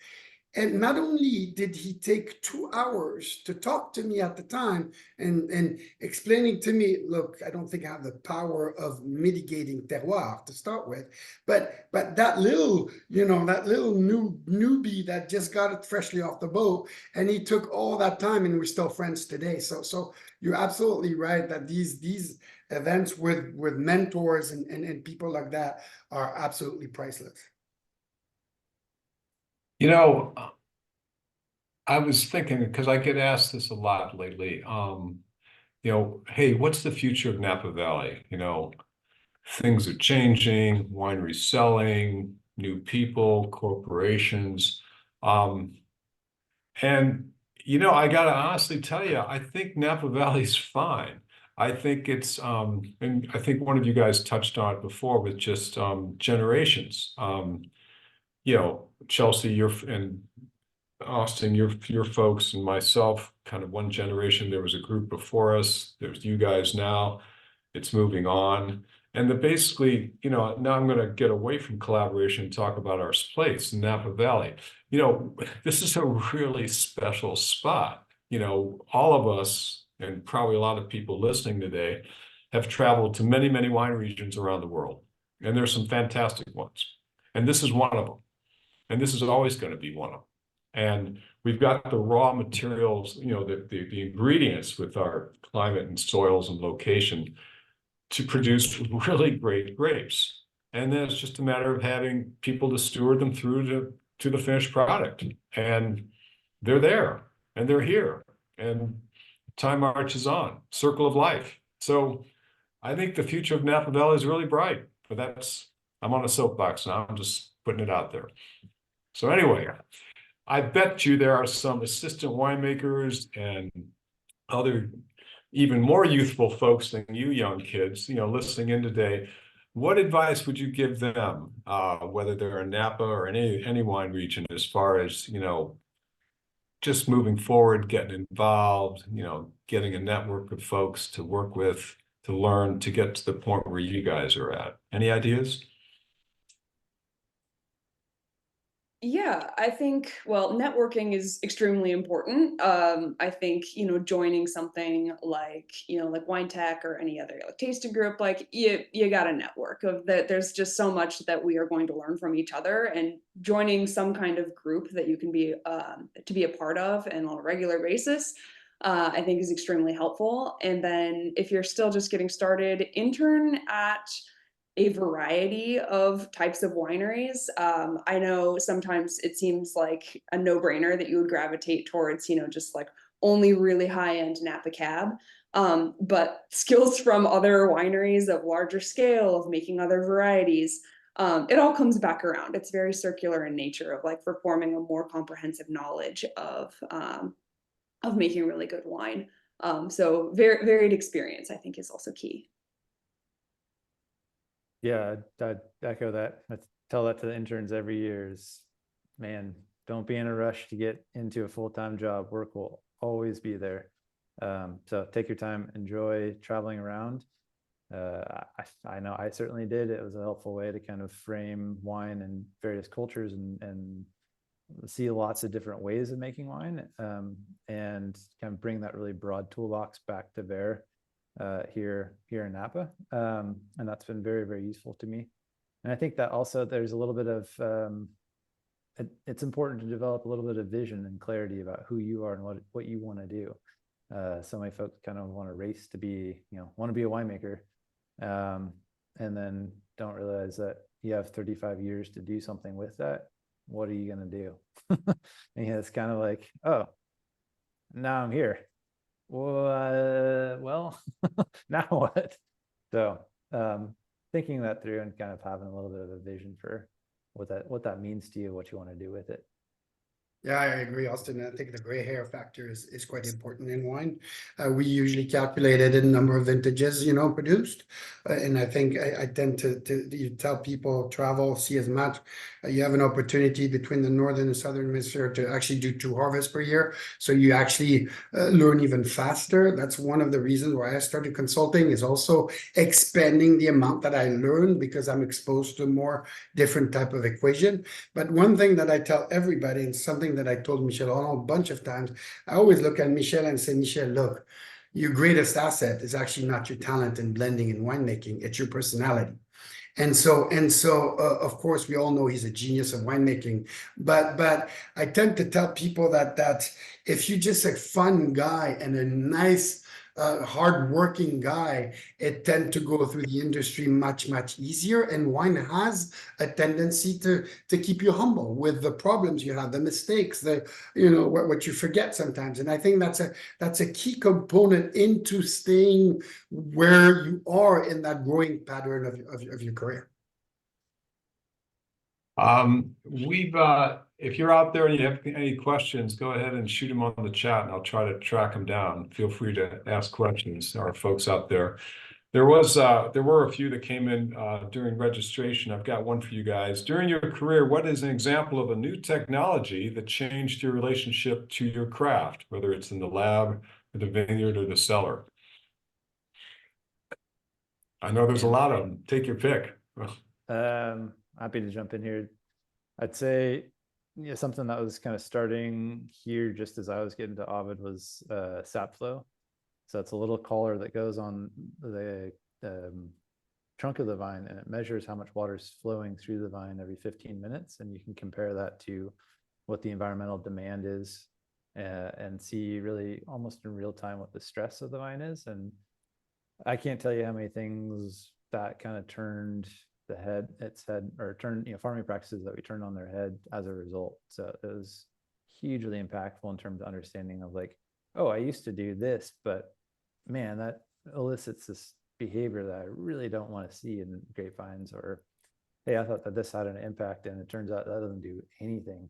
And not only did he take 2 hours to talk to me at the time and explaining to me, look, I don't think I have the power of mitigating terroir to start with, but that little, newbie that just got it freshly off the boat, and he took all that time, and we're still friends today. So you're absolutely right that these events with mentors and people like that are absolutely priceless. You know, I was thinking, because I get asked this a lot lately, hey, what's the future of Napa Valley? Things are changing, wineries selling, new people, corporations. And, I gotta honestly tell you, I think Napa Valley's fine. I think it's, and I think one of you guys touched on it before with just generations. Chelsea, and Austin, your folks and myself, kind of one generation. There was a group before us. There's you guys now. It's moving on. And basically, now I'm going to get away from collaboration and talk about our place in Napa Valley. This is a really special spot. All of us, and probably a lot of people listening today, have traveled to many, many wine regions around the world. And there's some fantastic ones. And this is one of them. And this is always going to be one of them. And we've got the raw materials, the ingredients with our climate and soils and location to produce really great grapes. And then it's just a matter of having people to steward them through to the finished product. And they're there, and they're here, and time marches on, circle of life. So I think the future of Napa Valley is really bright, but I'm on a soapbox now. I'm just putting it out there. So anyway, I bet you there are some assistant winemakers and other even more youthful folks than you young kids, listening in today. What advice would you give them, whether they're in Napa or any wine region, as far as, just moving forward, getting involved, getting a network of folks to work with, to learn, to get to the point where you guys are at? Any ideas? Yeah, I think, well, networking is extremely important. I think, joining something like, like Wine Tech or any other like tasting group, like you got a network of that. There's just so much that we are going to learn from each other, and joining some kind of group that you can be to be a part of and on a regular basis, I think is extremely helpful. And then if you're still just getting started, intern at a variety of types of wineries. I know sometimes it seems like a no-brainer that you would gravitate towards, just like only really high-end Napa Cab. But skills from other wineries of larger scale, of making other varieties, it all comes back around. It's very circular in nature, of like forming a more comprehensive knowledge of making really good wine. So varied experience, I think, is also key. Yeah, I'd echo that. I tell that to the interns every year is, man, don't be in a rush to get into a full-time job. Work will always be there. So take your time, enjoy traveling around. I know I certainly did. It was a helpful way to kind of frame wine in various cultures and see lots of different ways of making wine, and kind of bring that really broad toolbox back to bear here in Napa, and that's been very, very useful to me. And I think that also there's a little bit of it's important to develop a little bit of vision and clarity about who you are and what you want to do. So many folks kind of want to race to be, want to be a winemaker, and then don't realize that you have 35 years to do something with that. What are you going to do? And it's kind of like, oh, now I'm here. Well, now what? So thinking that through and kind of having a little bit of a vision for what that means to you, what you want to do with it. Yeah, I agree, Austin. I think the gray hair factor is quite important in wine. We usually calculate it in number of vintages, produced. And I think I tend to you tell people travel, see as much. You have an opportunity between the northern and southern hemisphere to actually do 2 harvests per year. So you actually learn even faster. That's one of the reasons why I started consulting, is also expanding the amount that I learn, because I'm exposed to more different type of equation. But one thing that I tell everybody, and something that I told Michel a bunch of times, I always look at Michel and say, Michel, look, your greatest asset is actually not your talent in blending and winemaking, it's your personality. And so, of course, we all know he's a genius of winemaking, but I tend to tell people that if you're just a fun guy and a nice, hardworking guy, it tend to go through the industry much easier. And wine has a tendency to keep you humble with the problems you have, the mistakes, what you forget sometimes. And I think that's a key component into staying where you are in that growing pattern of your career. If you're out there and you have any questions, go ahead and shoot them on the chat, and I'll try to track them down. Feel free to ask questions, our folks out there. There were a few that came in during registration. I've got one for you guys. During your career, what is an example of a new technology that changed your relationship to your craft, whether it's in the lab, or the vineyard, or the cellar? I know there's a lot of them. Take your pick. Happy to jump in here. I'd say something that was kind of starting here just as I was getting to OVID was sap flow. So it's a little collar that goes on the trunk of the vine, and it measures how much water is flowing through the vine every 15 minutes. And you can compare that to what the environmental demand is and see really almost in real time what the stress of the vine is. And I can't tell you how many things that kind of turned farming practices that we turned on their head as a result. So it was hugely impactful in terms of understanding of like, oh, I used to do this, but man, that elicits this behavior that I really don't want to see in grapevines. Or, hey, I thought that this had an impact, and it turns out that doesn't do anything.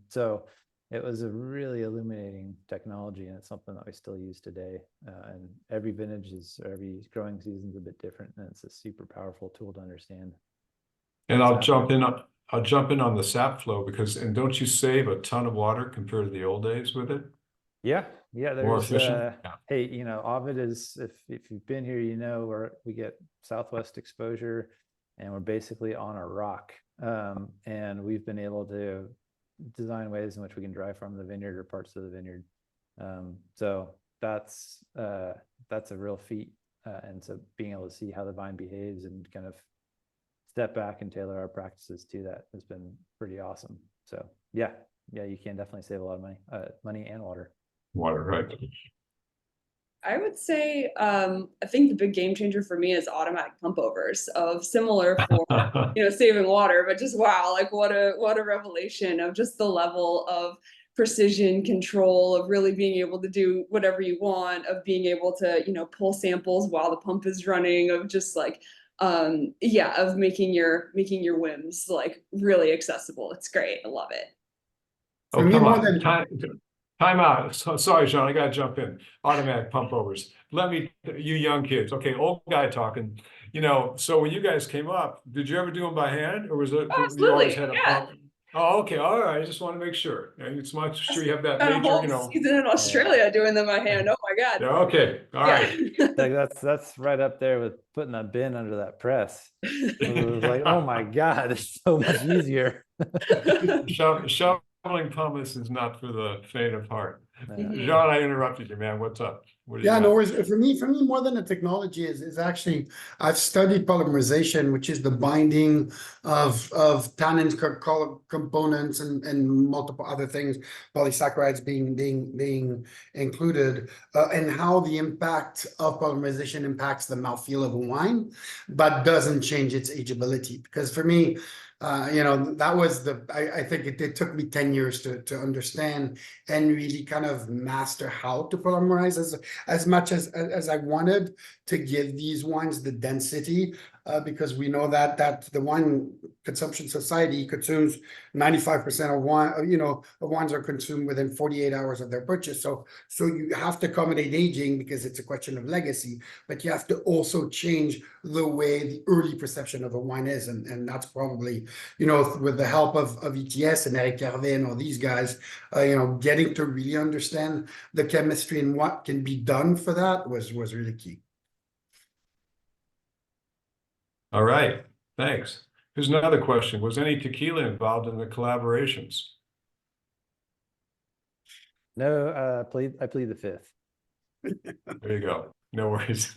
So it was a really illuminating technology, and it's something that we still use today. And every every growing season is a bit different, and it's a super powerful tool to understand. And I'll jump in on the sap flow and don't you save a ton of water compared to the old days with it? Yeah. There's more efficient. Hey, OVID is, if you've been here, we get southwest exposure, and we're basically on a rock. And we've been able to design ways in which we can dry farm the vineyard or parts of the vineyard. So that's a real feat. And so being able to see how the vine behaves and kind of step back and tailor our practices to that has been pretty awesome. So yeah, you can definitely save a lot of money and water. Water, right. I would say, I think the big game changer for me is automatic pump overs of similar form, saving water, but just wow, like what a revelation of just the level of precision control, of really being able to do whatever you want, of being able to, pull samples while the pump is running, of just like, of making your whims like really accessible. It's great. I love it. Oh, come on. Time out. Sorry, Jean, I got to jump in. Automatic pump overs. You young kids. Okay, old guy talking. So when you guys came up, did you ever do them by hand, or was it? Absolutely. You always had a pump? Oh, okay. All right. I just want to make sure. It's much sure you have that major, whole season in Australia doing them by hand. Oh my God. Yeah, okay. All right. Like that's right up there with putting that bin under that press. It was like, oh my God, it's so much easier. Shoveling pumice is not for the faint of heart. Jean, I interrupted you, man. What's up? No worries. For me, more than a technology is actually, I've studied polymerization, which is the binding of tannin components and multiple other things, polysaccharides being included, and how the impact of polymerization impacts the mouthfeel of a wine, but doesn't change its ageability. Because for me, that was I think it took me 10 years to understand and really kind of master how to polymerize as much as I wanted to give these wines the density because we know that the wine consumption society consumes 95% of wine, wines are consumed within 48 hours of their purchase. So you have to accommodate aging because it's a question of legacy, but you have to also change the way the early perception of a wine is. And that's probably, with the help of ETS and Eric Hervé and all these guys, getting to really understand the chemistry and what can be done for that was really key. All right, thanks. Here's another question. Was any tequila involved in the collaborations? No, I plead the fifth. There you go. No worries.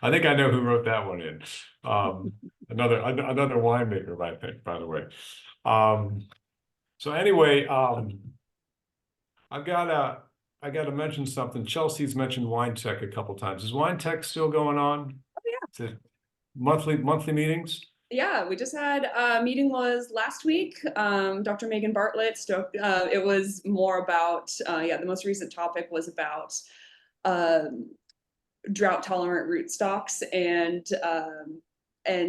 I think I know who wrote that one in. Another winemaker, I think, by the way. So anyway, I gotta mention something. Chelsea's mentioned Wine Tech a couple times. Is Wine Tech still going on? Oh, yeah. Is it monthly meetings? Yeah, we just had meeting was last week. Dr. Megan Bartlett it was more about the most recent topic was about drought tolerant rootstocks and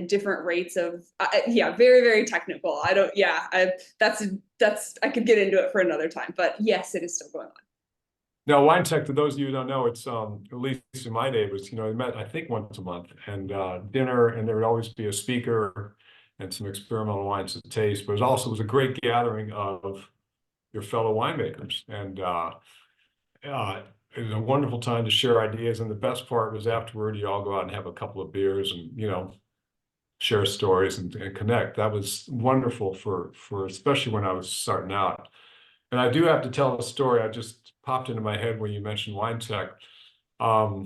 different rates of very, very technical. I could get into it for another time, but yes, it is still going on. Now, Wine Tech, for those of you who don't know, it's at least in my day, it was, we met, I think, once a month, and dinner, and there would always be a speaker and some experimental wines to taste. But it was a great gathering of your fellow winemakers, and it was a wonderful time to share ideas. And the best part was afterward, you all go out and have a couple of beers and share stories and connect. That was wonderful for especially when I was starting out. And I do have to tell a story. I just popped into my head when you mentioned Wine Tech. I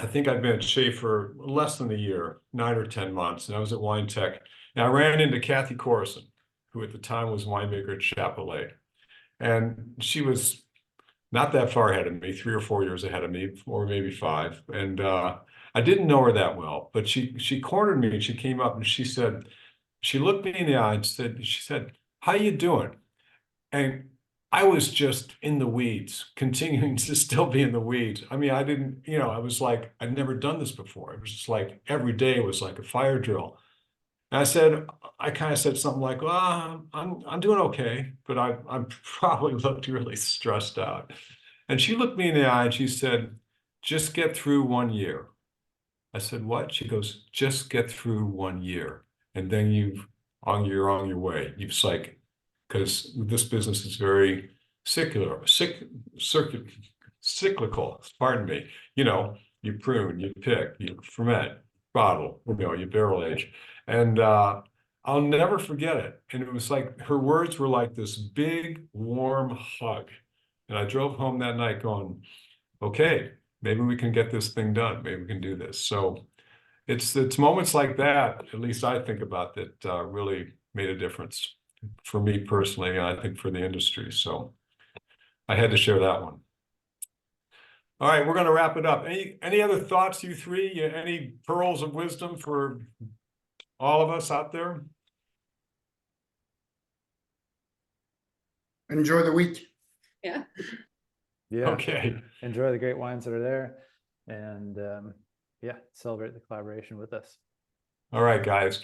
think I'd been at Shafer less than a year, 9 or 10 months, and I was at Wine Tech. And I ran into Kathy Corson, who at the time was winemaker at Chapelet. And she was not that far ahead of me, 3 or 4 years ahead of me, or maybe 5. And I didn't know her that well, but she cornered me and she came up and she looked me in the eye and she said, "How you doing?" And I was just in the weeds, continuing to still be in the weeds. I mean, I didn't, I was like, I'd never done this before. It was just like every day was like a fire drill. And I kind of said something like, "Well, I'm doing okay, but I probably looked really stressed out." And she looked me in the eye and she said, "Just get through 1 year." I said, "What?" She goes, "Just get through 1 year, and then you're on your way." Because this business is very cyclical. Pardon me. You prune, you pick, you ferment, bottle, you barrel age, and I'll never forget it. And it was like her words were like this big warm hug. And I drove home that night going, "Okay, maybe we can get this thing done. Maybe we can do this." So it's moments like that, at least I think about, that really made a difference for me personally, and I think for the industry. So I had to share that one. All right, we're going to wrap it up. Any other thoughts, you three? Any pearls of wisdom for all of us out there? Enjoy the week. Yeah. Okay. Enjoy the great wines that are there, and celebrate the collaboration with us. All right, guys.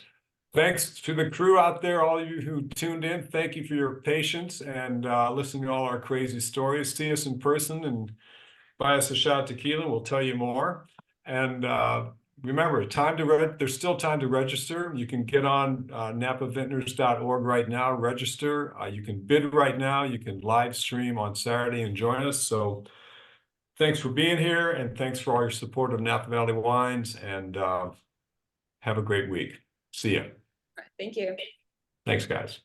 Thanks to the crew out there, all of you who tuned in. Thank you for your patience and listening to all our crazy stories. See us in person and buy us a shot of tequila. We'll tell you more. And remember, there's still time to register. You can get on napavintners.org right now, register. You can bid right now. You can live stream on Saturday and join us. So thanks for being here, and thanks for all your support of Napa Valley Wines, and have a great week. See ya. Thank you. Thanks, guys.